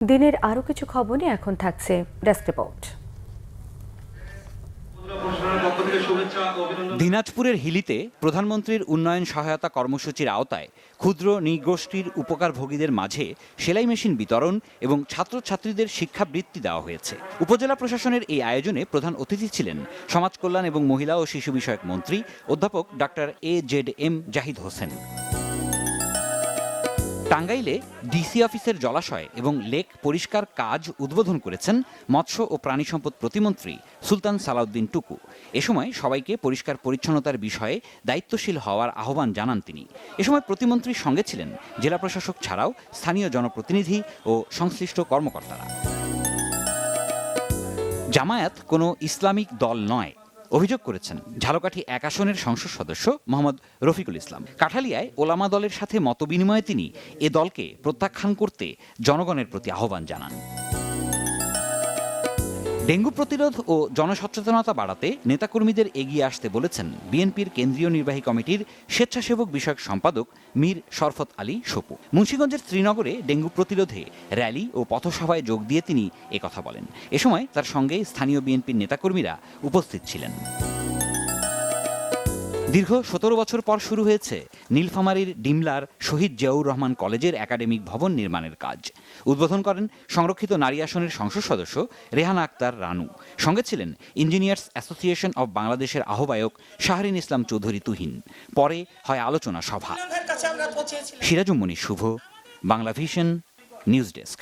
দিনের আরও কিছু খবর নিয়ে এখন থাকছে ডেস্ক রিপোর্ট। দিনাজপুরের হিলিতে প্রধানমন্ত্রীর উন্নয়ন সহায়তা কর্মসূচির আওতায় ক্ষুদ্র নৃগোষ্ঠীর উপকারভোগীদের মাঝে সেলাই মেশিন বিতরণ এবং ছাত্রছাত্রীদের শিক্ষাবৃত্তি দেওয়া হয়েছে। উপজেলা প্রশাসনের এই আয়োজনে প্রধান অতিথি ছিলেন সমাজ কল্যাণ এবং মহিলা ও শিশু বিষয়ক মন্ত্রী অধ্যাপক ডক্টর AZM জাহিদ হোসেন। টাঙ্গাইলে ডিসি অফিসের জলাশয় এবং লেক পরিষ্কার কাজ উদ্বোধন করেছেন মৎস্য ও প্রাণী সম্পদ প্রতিমন্ত্রী সুলতান সালাউদ্দিন টুকু। এ সময় সবাইকে পরিষ্কার পরিচ্ছন্নতার বিষয়ে দায়িত্বশীল হওয়ার আহ্বান জানান তিনি। এ সময় প্রতিমন্ত্রীর সঙ্গে ছিলেন জেলা প্রশাসক ছাড়াও স্থানীয় জনপ্রতিনিধি ও সংশ্লিষ্ট কর্মকর্তারা। জামায়াত কোনো ইসলামিক দল নয় অভিযোগ করেছেন ঝালকাঠি ১ আসনের সংসদ সদস্য মোহাম্মদ রফিকুল ইসলাম। কাঠালিয়ায় ওলামা দলের সাথে মতবিনিময়ে তিনি এ দলকে প্রত্যাখ্যান করতে জনগণের প্রতি আহ্বান জানান। ডেঙ্গু প্রতিরোধ ও জনসচেতনতা বাড়াতে নেতাকর্মীদের এগিয়ে আসতে বলেছেন বিএনপির কেন্দ্রীয় নির্বাহী কমিটির স্বেচ্ছাসেবক বিষয়ক সম্পাদক মীর শরফত আলী সপু। মুন্সিগঞ্জের শ্রীনগরে ডেঙ্গু প্রতিরোধে র্যালি ও পথসভায় যোগ দিয়ে তিনি একথা বলেন। এ সময় তার সঙ্গে স্থানীয় বিএনপির নেতাকর্মীরা উপস্থিত ছিলেন। দীর্ঘ ১৭ বছর পর শুরু হয়েছে নীলফামারীর ডিমলার শহীদ জিয়াউর রহমান কলেজের একাডেমিক ভবন নির্মাণের কাজ। উদ্বোধন করেন সংরক্ষিত নারী আসনের সংসদ সদস্য রেহানা আক্তার রানু। সঙ্গে ছিলেন ইঞ্জিনিয়ার্স অ্যাসোসিয়েশন অব বাংলাদেশের আহ্বায়ক শাহরিন ইসলাম চৌধুরী তুহিন। পরে হয় আলোচনা সভা। সিরাজুম মনির শুভ, বাংলা ভিশন, নিউজ ডেস্ক।